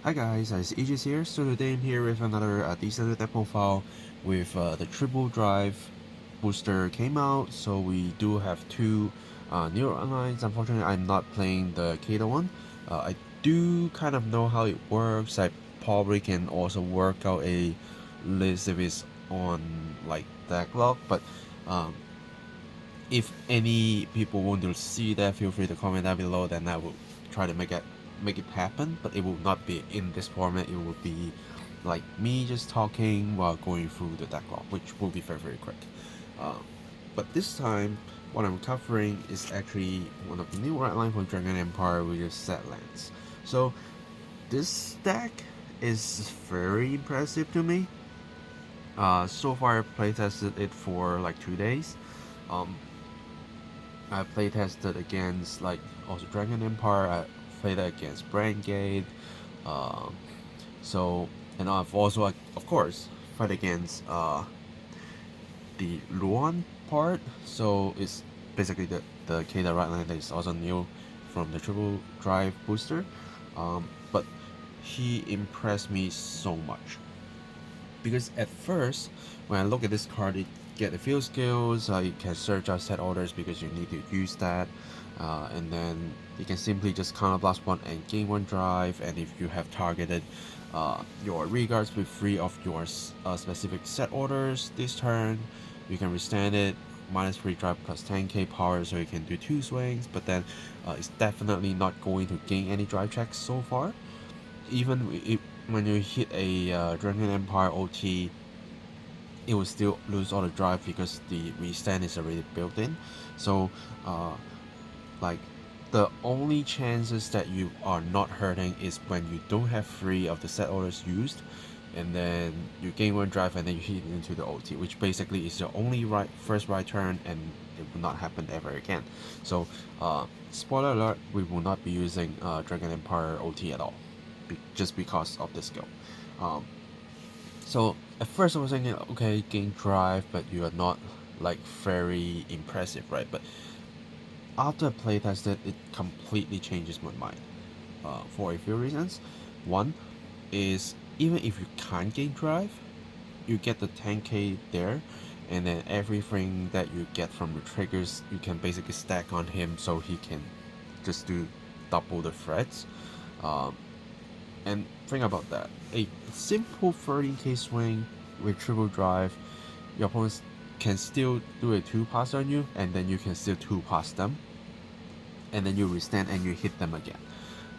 Hi guys, it's Aegis here. So today I'm here with another decent demo file with the triple drive booster came out. So we do have two new onlines. Unfortunately, I'm not playing the Kata one. I do kind of know how it works. I probably can also work out a list if it's on like backlog. But um, if any people want to see that, feel free to comment down below. Then I will try to make it happen, but it will not be in this format. It will be like me just talking while going through the backlog, which will be very quick. Um, but this time, what I'm covering is actually one of the new red line from Dragon Empire, which is Zedlance. So this deck is very impressive to me. So far I playtested it for like 2 days. Um, I playtested against like also Dragon Empire. I played against Brandgate. Um, so and I've also of course fight against the Luan part. So it's basically the Kata right line that is also new from the triple drive booster. But he impressed me so much because at first when I look at this card, it get the field skills. You can search out set orders because you need to use that, and then you can simply just counter blast one and gain one drive. And if you have targeted your regards with 3 of your specific set orders this turn, you can withstand it. -3 drive plus 10k power, so you can do 2 swings. But then it's definitely not going to gain any drive checks so far. Even if when you hit a Dragon Empire OT, it will still lose all the drive because the restand is already built in. So like the only chances that you are not hurting is when you don't have 3 of the set orders used, and then you gain 1 drive and then you hit into the OT, which basically is your only first right turn, and it will not happen ever again. So spoiler alert, we will not be using Dragon Empire OT at all, just because of this skill. So at first I was thinking, okay, gain drive, but you are not like very impressive, right? But after I playtested, it completely changes my mind for a few reasons. One is even if you can't gain drive, you get the 10k there, and then everything that you get from the triggers, you can basically stack on him so he can just do double the threats. Um, and think about that. A simple 13k swing with triple drive, your opponents can still do a 2-pass on you, and then you can still 2-pass them. And then you restand and you hit them again.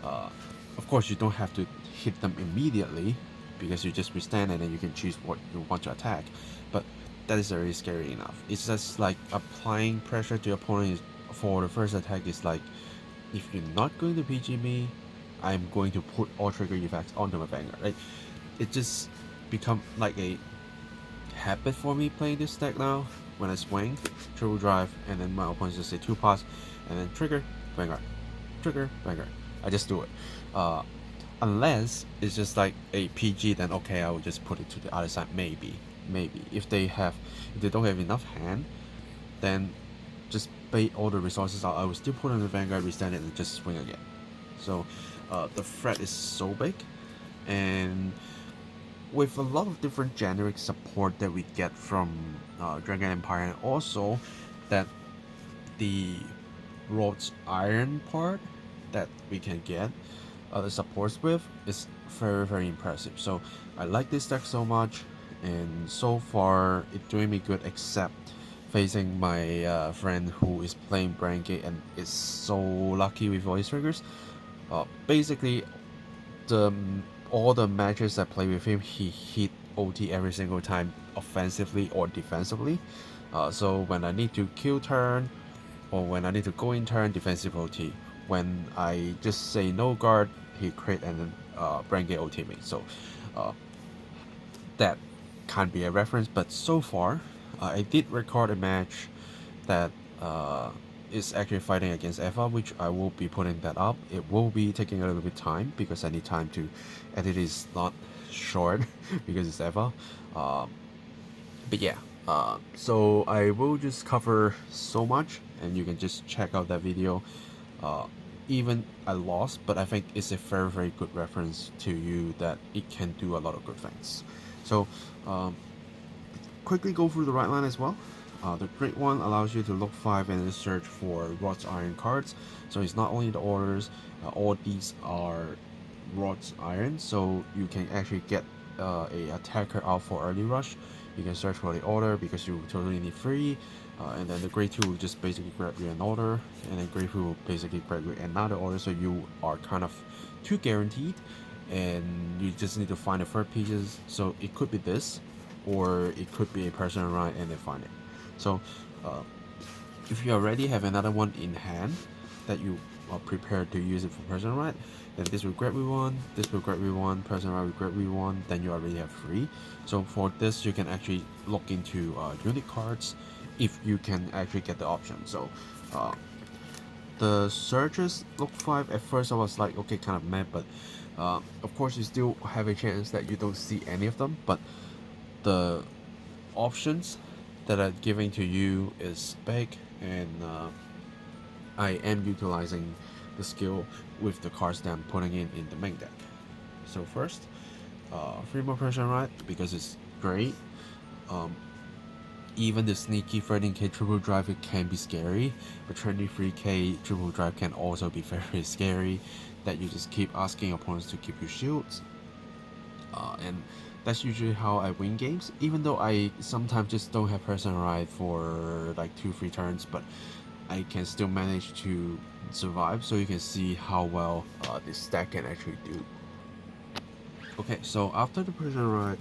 Of course, you don't have to hit them immediately because you just restand and then you can choose what you want to attack. But that is already scary enough. It's just like applying pressure to your opponent for the first attack is like, if you're not going to PG me, I'm going to put all trigger effects onto my Vanguard. Right? It just become like a habit for me playing this deck now. When I swing, triple drive, and then my opponents just say 2-pass, and then trigger, Vanguard, trigger, Vanguard. I just do it. Unless it's just like a PG, then okay, I will just put it to the other side. Maybe. If they don't have enough hand, then just bait all the resources out. I will still put on the Vanguard, restand it, and just swing again. So the threat is so big, and with a lot of different generic support that we get from Dragon Empire, and also that the Wrought iron part that we can get the supports with is very impressive. So I like this deck so much, and so far it's doing me good, except facing my friend who is playing Brandgate and is so lucky with voice triggers. Basically, all the matches I play with him, he hit OT every single time, offensively or defensively. So when I need to kill turn, or when I need to go in turn, defensive OT. When I just say no guard, he crit and then Brandgate OT me. So that can't be a reference, but so far I did record a match that is actually fighting against Eva, which I will be putting that up. It will be taking a little bit time because I need time to edit. Is not short because it's Eva. But yeah, so I will just cover so much, and you can just check out that video. even I lost, but I think it's a very good reference to you that it can do a lot of good things. So quickly go through the right line as well. The great one allows you to look 5 and then search for Wrought iron cards. So it's not only the orders, all these are Wrought iron, so you can actually get a attacker out for early rush. You can search for the order because you totally need 3, and then the grade 2 will just basically grab you an order, and then grade 3 will basically grab you another order, so you are kind of 2 guaranteed, and you just need to find the third pieces. So it could be this, or it could be a personal ride and then find it. So if you already have another one in hand that you are prepared to use it for personal ride, then this will grab you one, this will grab you one, personal ride will grab you one, then you already have 3. So for this you can actually look into unit cards if you can actually get the option. So the searches look 5, at first I was like okay, kind of mad, but of course you still have a chance that you don't see any of them, but the options that are giving to you is big, and I am utilizing the skill with the cards that I'm putting in the main deck. So first, 3 more person ride because it's great. Even the sneaky 13k triple drive, it can be scary, but 23k triple drive can also be very scary, that you just keep asking opponents to keep you shields. And that's usually how I win games, even though I sometimes just don't have personal ride for like 2-3 turns, but I can still manage to survive. So you can see how well this deck can actually do. Okay, so after the personal ride,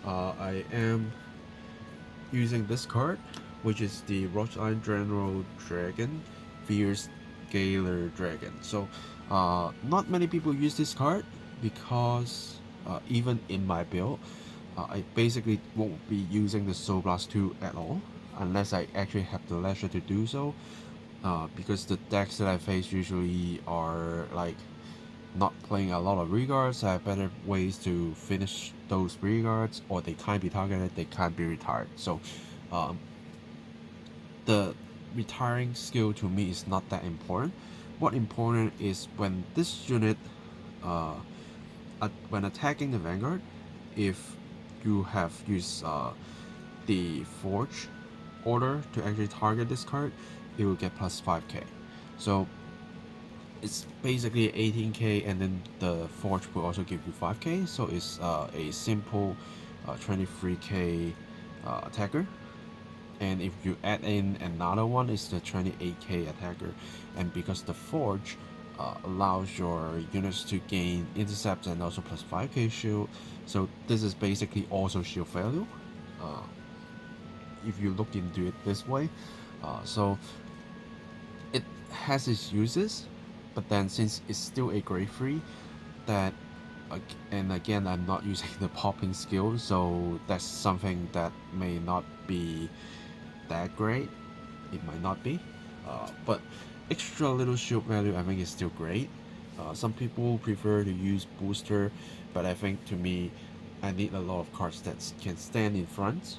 I am using this card, which is the Wrought Iron General Dragon, Fierce Scalar Dragon. So not many people use this card because even in my build, I basically won't be using the Soul Blast 2 at all unless I actually have the leisure to do so, because the decks that I face usually are like not playing a lot of regards. I have better ways to finish those regards, or they can't be targeted, they can't be retired. So the retiring skill to me is not that important. What important is when this unit when attacking the Vanguard, if you have used the Forge order to actually target this card, it will get plus 5k. So it's basically 18k, and then the Forge will also give you 5k, so it's a simple 23k attacker. And if you add in another one, it's the 28k attacker, and because the Forge allows your units to gain intercept and also plus 5k shield, so this is basically also shield value if you look into it this way. So it has its uses, but then since it's still a grade 3, that and again I'm not using the popping skill, so that's something that may not be that great. It might not be, but extra little shield value I think is still great. Some people prefer to use booster, but I think to me I need a lot of cards that can stand in front,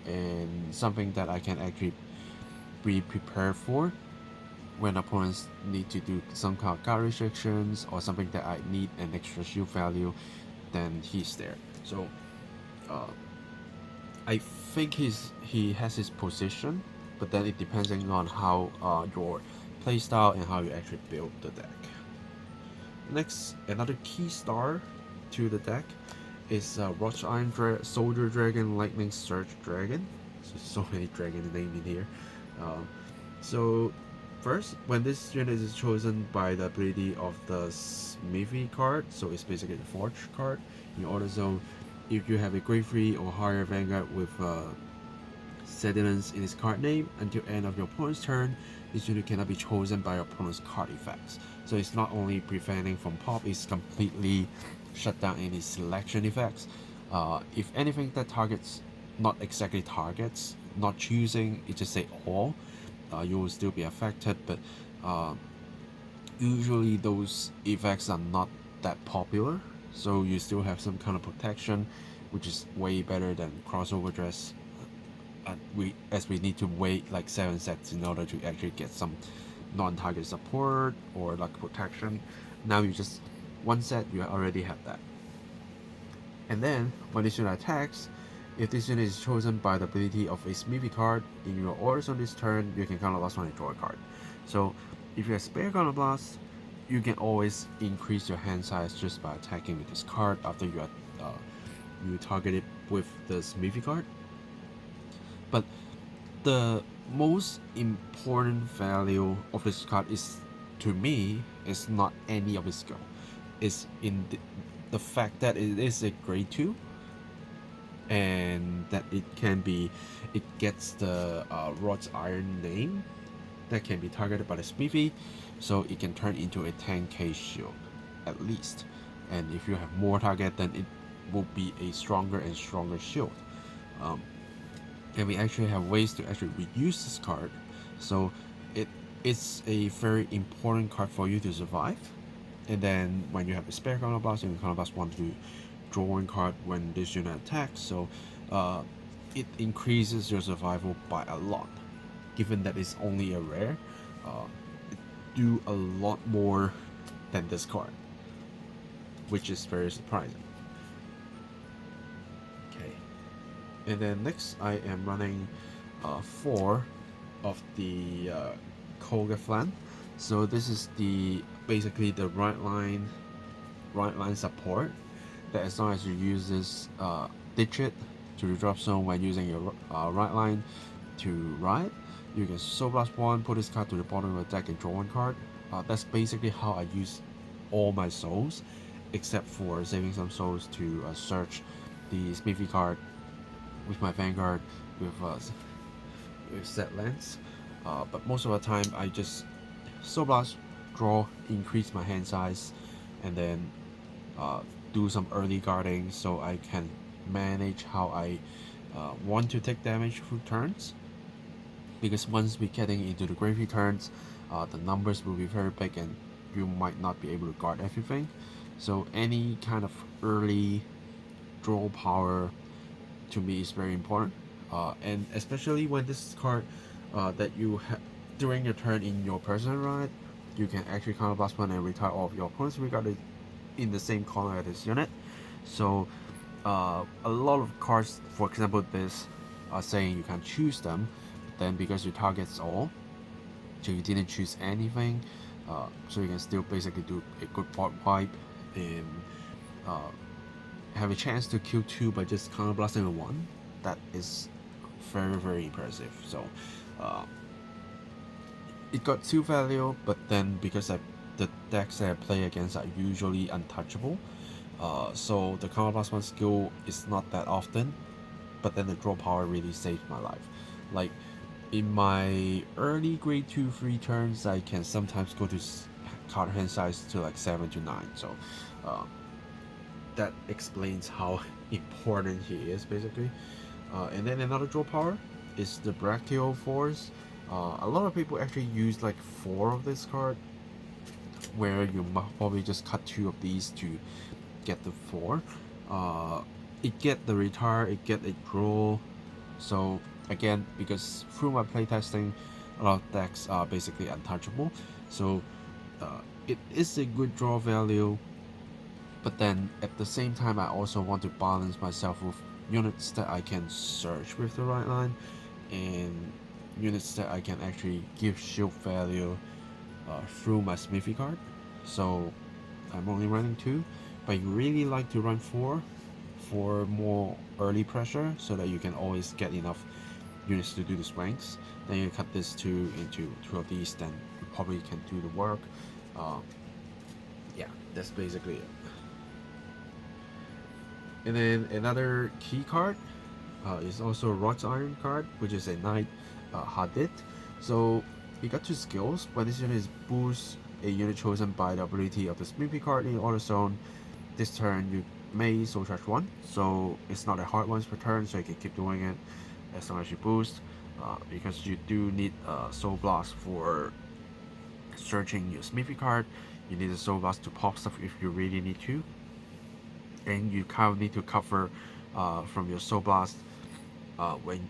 and something that I can actually be prepared for when opponents need to do some kind of guard restrictions or something that I need an extra shield value, then he's there. So I think he has his position, but then it depending on how your playstyle and how you actually build the deck. Next, another key star to the deck is Wrought Iron Soldier Dragon, Lightning Surge Dragon. So many dragon names in here. So first, when this unit is chosen by the ability of the Smithy card, so it's basically the Forge card, in order zone, if you have a grade 3 or higher Vanguard with Zedlance in its card name, until end of your opponent's turn, this unit cannot be chosen by your opponent's card effects. So it's not only preventing from pop, it's completely shut down any selection effects. If anything that targets, not exactly targets, not choosing, it just say all, you will still be affected, but usually those effects are not that popular, so you still have some kind of protection, which is way better than crossover dress. As we need to wait like 7 sets in order to actually get some non-target support or luck protection. Now you just one set, you already have that. And then when this unit attacks, if this unit is chosen by the ability of a Smithy card in your orders on this turn, you can counterblast when you draw a card. So if you have spare counterblast, you can always increase your hand size just by attacking with this card after you target it with the Smithy card. But the most important value of this card is, to me, is not any of its skill. It's in the fact that it is a grade 2 and that it gets the Wrought Iron name that can be targeted by the Smithy, so it can turn into a 10k shield at least. And if you have more target, then it will be a stronger and stronger shield. And we actually have ways to actually reuse this card, so it's a very important card for you to survive. And then when you have a spare counterblast, you can counterblast 1 to drawing card when this unit attacks, so it increases your survival by a lot. Given that it's only a rare, it do a lot more than this card, which is very surprising. Okay, and then next I am running 4 of the Koga Flan. So this is basically the right line support, that as long as you use this digit to the drop zone when using your right line to ride, you can Soul Blast 1, put this card to the bottom of the deck and draw 1 card. That's basically how I use all my souls, except for saving some souls to search the Smithy card with my Vanguard with Zedlance. But most of the time I just Soul Blast, draw, increase my hand size, and then do some early guarding so I can manage how I want to take damage through turns. Because once we're getting into the gravy turns, the numbers will be very big and you might not be able to guard everything. So any kind of early draw power to me is very important, and especially when this card that you have during your turn in your personal ride, you can actually counterblast 1 and retire all of your opponents regarded in the same color as this unit. So a lot of cards, for example this, are saying you can choose them, then because your target's all, so you didn't choose anything, so you can still basically do a good board wipe and have a chance to kill 2 by just counterblasting 1. That is very, very impressive. So it got 2 value, but then because the decks that I play against are usually untouchable, so the counterblast 1 skill is not that often, but then the draw power really saved my life. Like in my early grade 2-3 turns, I can sometimes go to card hand size to like 7 to 9, so that explains how important he is basically. And then another draw power is the Brachial Force. A lot of people actually use like 4 of this card, where you probably just cut 2 of these to get the 4. It get the retire, it get a draw. So again, because through my playtesting, a lot of decks are basically untouchable, so it is a good draw value. But then at the same time, I also want to balance myself with units that I can search with the right line, and units that I can actually give shield value through my Smithy card. So I'm only running 2, but I really like to run 4 for more early pressure, so that you can always get enough units to do the swings. Then you cut this 2 into 2 of these, then you probably can do the work. Yeah, that's basically it. And then another key card is also a Wrought Iron card, which is a Knight Hadith. So you got 2 skills. When this unit is boost a unit chosen by the ability of the Smithy card in your order zone, this turn you may soul charge 1. So it's not a hard once per turn, so you can keep doing it as long as you boost. Because you do need Soul Blast for searching your Smithy card. You need a Soul Blast to pop stuff if you really need to. And you kind of need to cover from your Soul Blast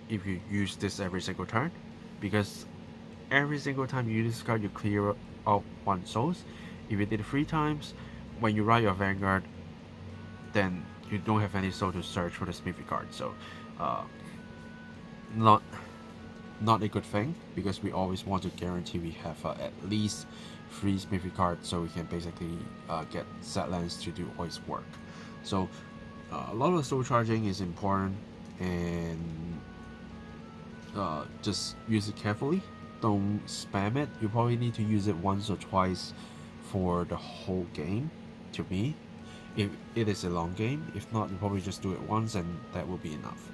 if you use this every single turn, because every single time you use this card, you clear out 1 souls. If you did it 3 times, when you write your Vanguard, then you don't have any soul to search for the Smithy card. So, not a good thing, because we always want to guarantee we have at least 3 Smithy cards, so we can basically get Zedlance to do all its work. So a lot of soul charging is important, and just use it carefully. Don't spam it. You probably need to use it once or twice for the whole game, to me, if it is a long game. If not, you probably just do it once and that will be enough.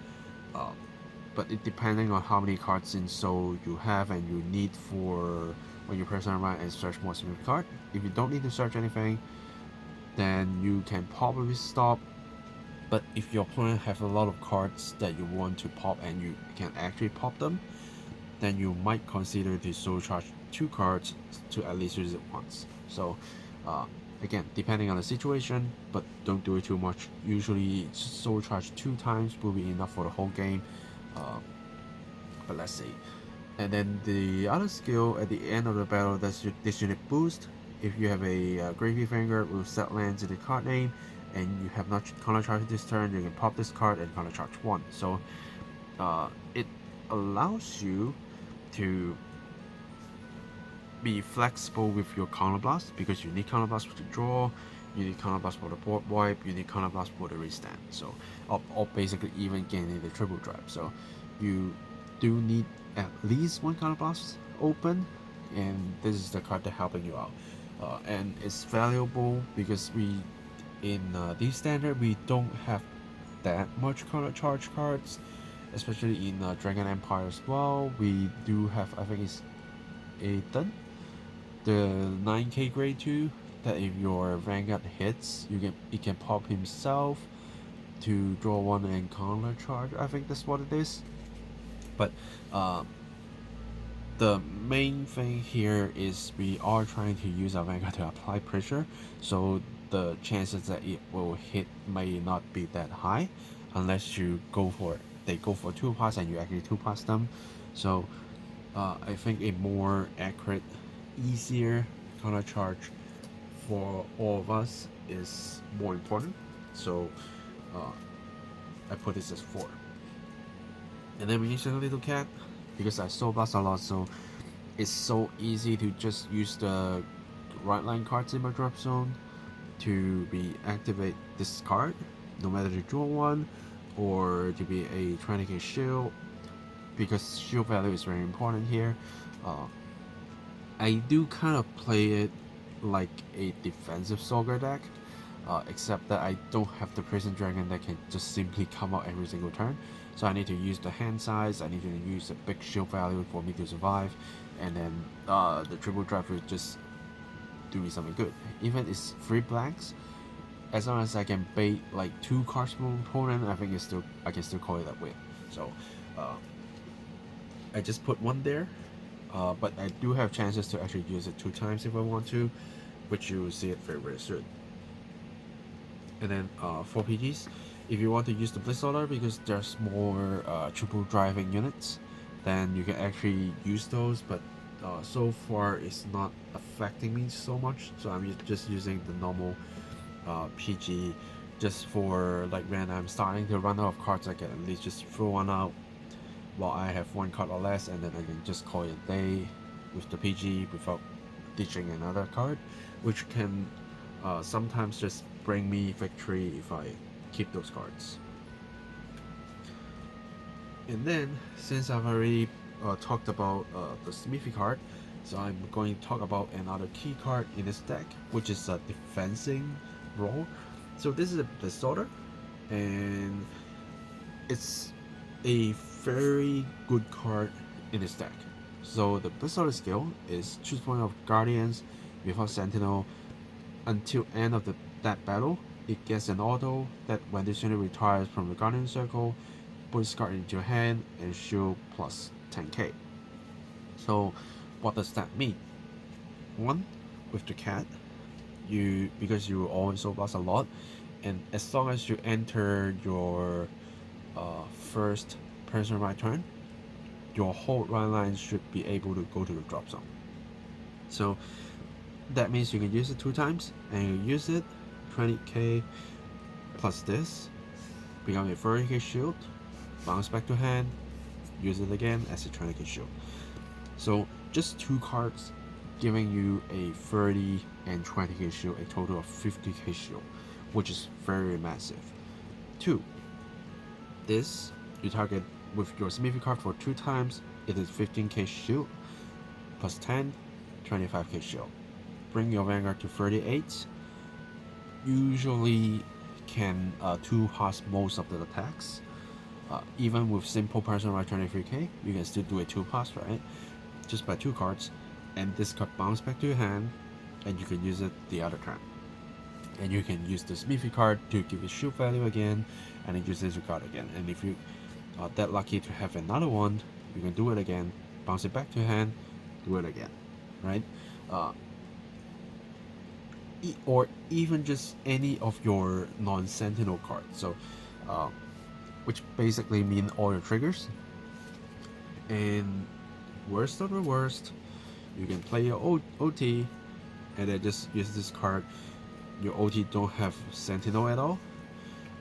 But it depending on how many cards in soul you have and you need for when you press on right and search more specific card. If you don't need to search anything, then you can probably stop. But if your opponent have a lot of cards that you want to pop and you can actually pop them, then you might consider to soul charge 2 cards to at least use it once. So again, depending on the situation, but don't do it too much. Usually soul charge 2 times will be enough for the whole game. But let's see. And then the other skill at the end of the battle, that's this unit boost. If you have a Gravy Vanguard with Zedlance in the card name, and you have not counter charged this turn, you can pop this card and counter charge 1. So it allows you to be flexible with your counter blast, because you need counter blast to draw, you need counter blast for the board wipe, you need counter blast for the restand. So or basically even gaining the triple drive. So you do need at least 1 counter blast open, and this is the card that helping you out. And it's valuable because we in this standard we don't have that much counter charge cards, especially in Dragon Empire as well. We do have, I think it's Aiden, the 9k grade 2, that if your Vanguard hits, it can pop himself to draw 1 and counter charge. I think that's what it is. But the main thing here is we are trying to use our Vanguard to apply pressure, so the chances that it will hit may not be that high unless you go for it. They go for 2 pass and you actually 2 pass them. So I think a more accurate, easier counter charge for all of us is more important. So I put this as 4. And then we use a little cat, because I soul blast a lot, so it's so easy to just use the right line cards in my drop zone to be activate this card, no matter to draw 1 or to be a 20k shield, because shield value is very important here. I do kind of play it like a defensive Soldier deck, except that I don't have the Prison Dragon that can just simply come out every single turn. So I need to use the hand size, I need to use a big shield value for me to survive, and then the triple drive will just do me something good. Even if it's 3 blanks, as long as I can bait like 2 cards from my opponent, I think I can still call it a win. So I just put 1 there, but I do have chances to actually use it 2 times if I want to, which you will see it very, very soon. And then for PGs, if you want to use the Blitz Order because there's more triple driving units, then you can actually use those, but so far it's not affecting me so much, so I'm just using the normal PG just for like when I'm starting to run out of cards. I can at least just throw 1 out while I have 1 card or less, and then I can just call it a day with the PG without ditching another card, which can sometimes just bring me victory if I keep those cards. And then, since I've already talked about the Smithy card, so I'm going to talk about another key card in this deck, which is a defensing role. So this is a Blitz Order, and it's a very good card in this deck. So the Blitz Order skill is choose one of Guardians without Sentinel until end of that battle. It gets an auto that when this unit retires from the Guardian Circle, put this card into your hand and shield plus 10k. So what does that mean? 1, with the cat, because you always soul blast a lot, and as long as you enter your first person right turn, your whole run line should be able to go to the drop zone. So that means you can use it 2 times, and you use it 20k plus this, become a 30k shield, bounce back to hand, use it again as a 20k shield. So just 2 cards giving you a 30 and 20k shield, a total of 50k shield, which is very massive. 2. This, you target with your smithy card for 2 times, it is 15k shield, plus 10, 25k shield. Bring your Vanguard to 38. Usually can 2-pass most of the attacks. Even with simple personalized 23k, you can still do a 2-pass, right? Just by 2 cards, and this card bounce back to your hand, and you can use it the other turn. And you can use the smithy card to give it shield value again, and then use this card again. And if you are that lucky to have another one, you can do it again, bounce it back to your hand, do it again, right? Or even just any of your non-sentinel cards. So, which basically mean all your triggers. And worst of the worst, you can play your OT, and then just use this card. Your OT don't have sentinel at all,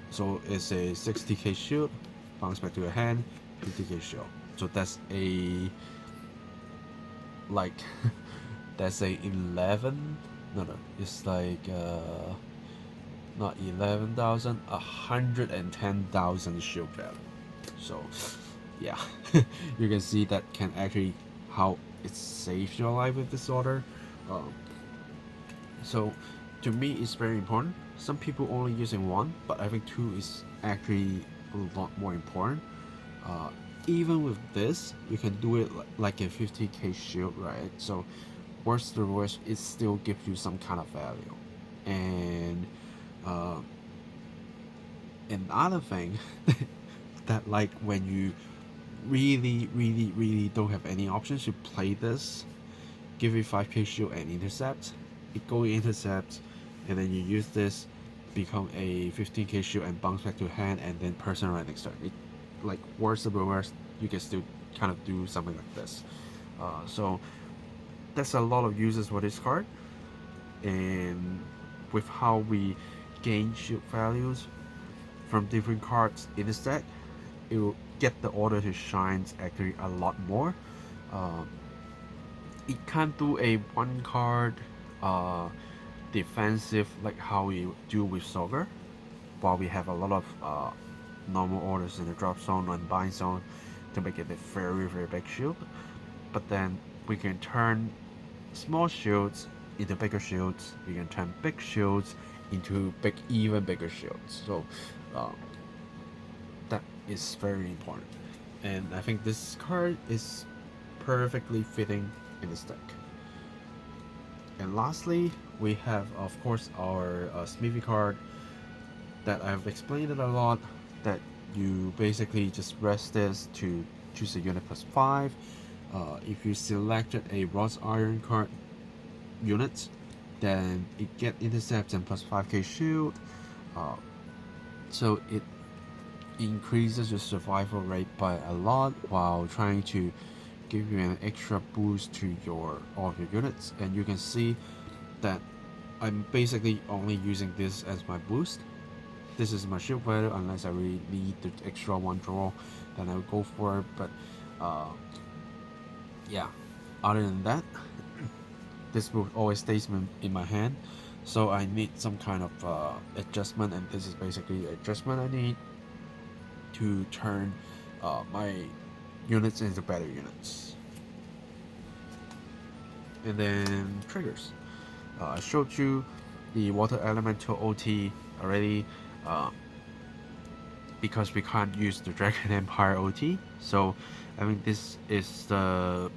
so it's a 60k shield, bounce back to your hand, 50k shield. So that's a like that's a 11. No, it's like not 11,000, 110,000 shield value. So yeah, you can see that can actually how it saves your life with this order. So to me, it's very important. Some people only using 1, but I think 2 is actually a lot more important. Even with this, you can do it like a 50k shield, right? So worst to worst, it still gives you some kind of value. And another thing that like when you really don't have any options, you play this, give it 5k shield and intercept, it go intercept, and then you use this, become a 15k shield and bounce back to hand, and then personalize next turn. It, like worst of the worst, you can still kind of do something like this. So that's a lot of uses for this card, and with how we gain shield values from different cards in this deck, it will get the order to shine actually a lot more. It can't do a 1 card defensive like how we do with Sogar, while we have a lot of normal orders in the drop zone and bind zone to make it a very big shield. But then we can turn small shields into bigger shields. We can turn big shields into even bigger shields. So that is very important, and I think this card is perfectly fitting in this deck. And lastly, we have of course our smithy card that I've explained it a lot, that you basically just rest this to choose a unit plus 5. If you selected a Wrought Iron card unit, then it get intercepts and plus 5k shield, so it increases your survival rate by a lot while trying to give you an extra boost to all of your units. And you can see that I'm basically only using this as my boost. This is my shield value, unless I really need the extra 1 draw, then I'll go for it. But yeah, other than that, this will always stay in my hand, so I need some kind of adjustment, and this is basically the adjustment I need to turn my units into better units. And then triggers. I showed you the water elemental OT already, because we can't use the Dragon Empire OT, so I mean this is the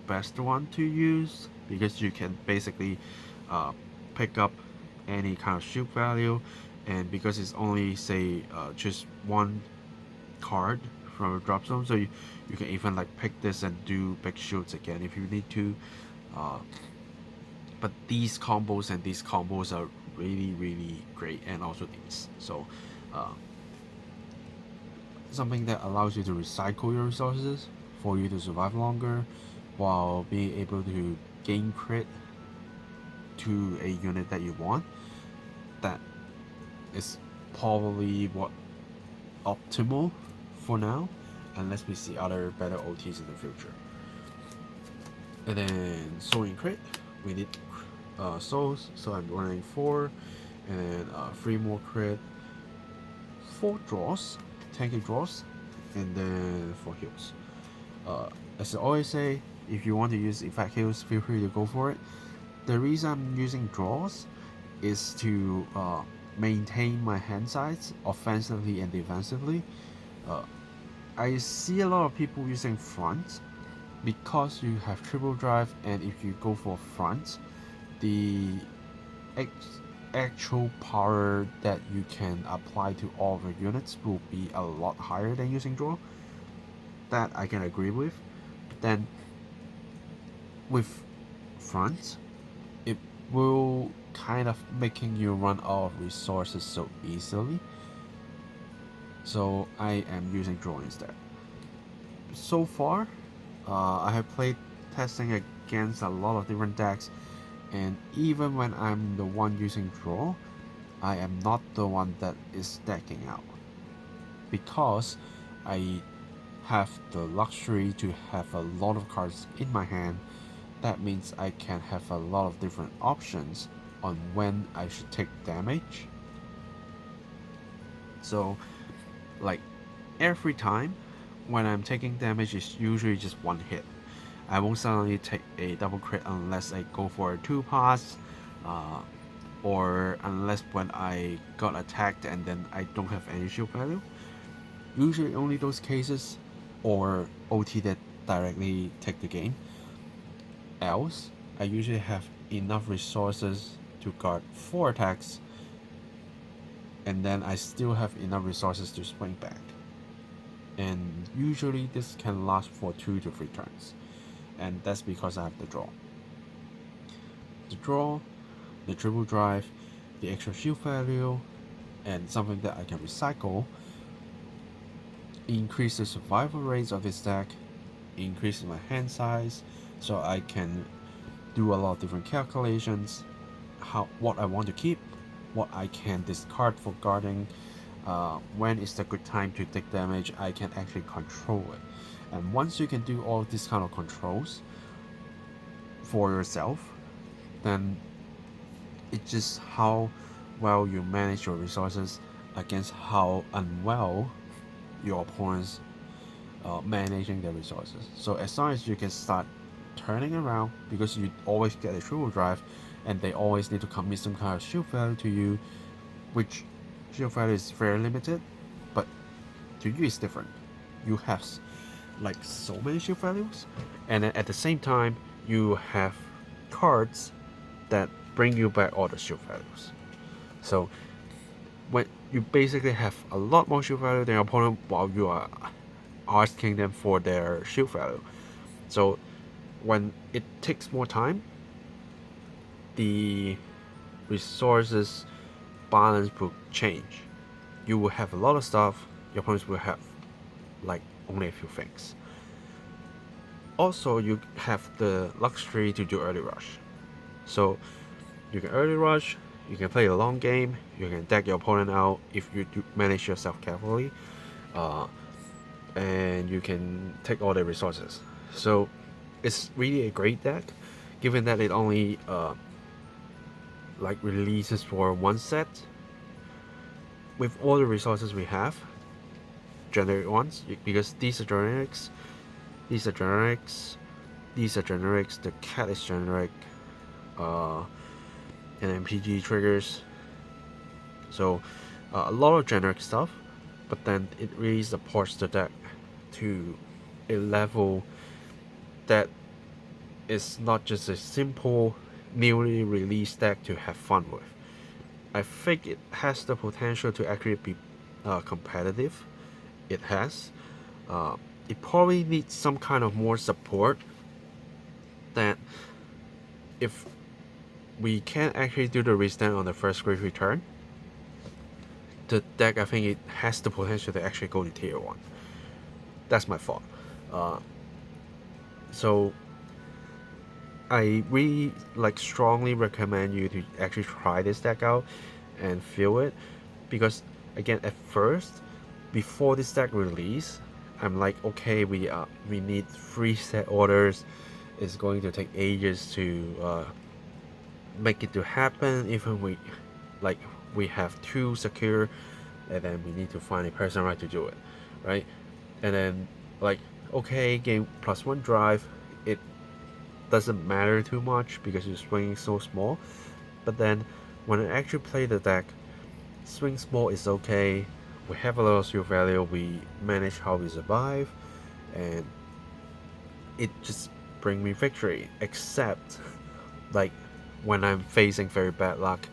best one to use, because you can basically pick up any kind of shield value, and because it's only say just 1 card from a drop zone, so you can even like pick this and do big shields again if you need to. But these combos are really great, and also these. So something that allows you to recycle your resources for you to survive longer while being able to gain crit to a unit that you want. That is probably what optimal for now, unless we see other better OTs in the future. And then sewing crit, we need souls, so I'm running 4, and then 3 more crit, 4 draws, tanky draws, and then 4 heals. As I always say, if you want to use effect heals, feel free to go for it. The reason I'm using draws is to maintain my hand size offensively and defensively. I see a lot of people using front because you have triple drive, and if you go for front, the actual power that you can apply to all of your units will be a lot higher than using draw. That I can agree with. Then with front, it will kind of making you run out of resources so easily. So I am using draw instead. So far, I have played testing against a lot of different decks, and even when I'm the one using draw, I am not the one that is stacking out, because I have the luxury to have a lot of cards in my hand. That means I can have a lot of different options on when I should take damage. So like every time when I'm taking damage, it's usually just one hit. I won't suddenly take a double crit unless I go for a 2 pass, or unless when I got attacked and then I don't have any shield value. Usually only those cases, or OT that directly take the game. Else, I usually have enough resources to guard 4 attacks, and then I still have enough resources to swing back. And usually this can last for 2 to 3 turns, and that's because I have the draw. The draw, the triple drive, the extra shield value, and something that I can recycle increase the survival rates of this deck, increase my hand size, so I can do a lot of different calculations, what I want to keep, what I can discard for guarding, when is the good time to take damage. I can actually control it. And once you can do all these kind of controls for yourself, then it's just how well you manage your resources against how unwell your opponents managing their resources. So as long as you can start turning around, because you always get a triple drive and they always need to commit some kind of shield value to you, which shield value is very limited, but to you it's different. You have like so many shield values, and then at the same time you have cards that bring you back all the shield values. So when you basically have a lot more shield value than your opponent while you are asking them for their shield value. So when it takes more time, the resources balance will change. You will have a lot of stuff, your opponents will have like only a few things. Also, you have the luxury to do early rush. So you can early rush, you can play a long game, you can deck your opponent out if you do manage yourself carefully, and you can take all their resources. So it's really a great deck, given that it only like releases for one set. With all the resources we have, generic ones, because these are generics, these are generics, these are generics, the cat is generic, and MPG triggers. So a lot of generic stuff, but then it really supports the deck to a level that is not just a simple newly released deck to have fun with. I think it has the potential to actually be competitive. It has. It probably needs some kind of more support, that if we can't actually do the restand on the first great return, the deck, I think it has the potential to actually go to tier 1. That's my thought. So I really strongly recommend you to actually try this deck out and feel it, because again, at first, before this deck release, I'm like, okay, we need 3 set orders. It's going to take ages to make it to happen. Even we have 2 secure, and then we need to find a person right to do it, right? And then okay, game +1 drive, it doesn't matter too much because your swing is so small. But then when I actually play the deck, swing small is okay. We have a lot of skill value. We manage how we survive, and it just bring me victory. Except when I'm facing very bad luck,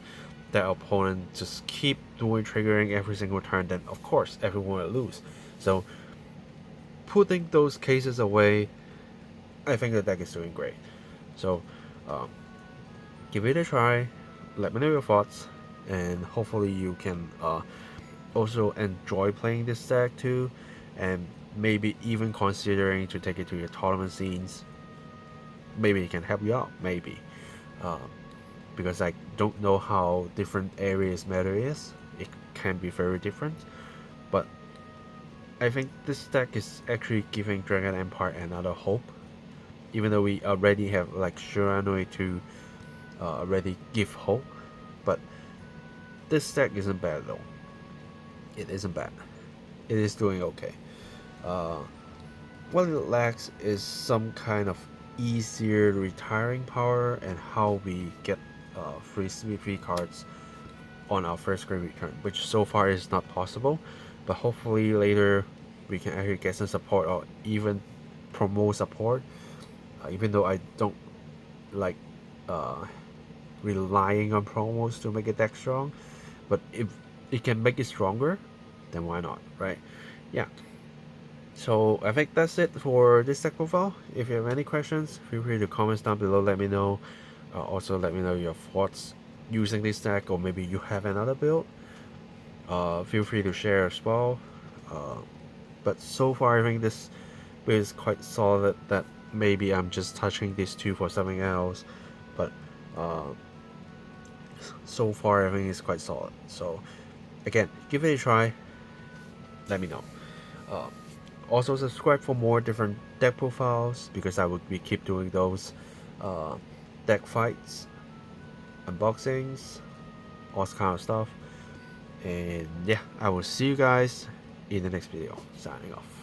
that opponent just keep doing triggering every single turn, then of course everyone will lose. So putting those cases away, I think the deck is doing great. So give it a try. Let me know your thoughts, and hopefully you can also enjoy playing this deck too, and maybe even considering to take it to your tournament scenes. Maybe it can help you out, maybe. Because I don't know how different areas meta is. It can be very different, but I think this deck is actually giving Dragon Empire another hope. Even though we already have Shiranui to already give hope, but this deck isn't bad though. It isn't bad. It is doing okay. What it lacks is some kind of easier retiring power and how we get free CP cards on our first grade return, which so far is not possible. But hopefully later we can actually get some support or even promote support. Even though I don't like relying on promos to make a deck strong, but if it can make it stronger, then why not, right? Yeah. So I think that's it for this deck profile. If you have any questions, feel free to comment down below. Let me know. Also, let me know your thoughts using this deck, or maybe you have another build. Feel free to share as well. But so far, I think this build is quite solid. That maybe I'm just touching these 2 for something else, but so far I think it's quite solid. So again, give it a try. Let me know. Also subscribe for more different deck profiles, because I would be keep doing those deck fights, unboxings, all kind of stuff. And yeah, I will see you guys in the next video. Signing off.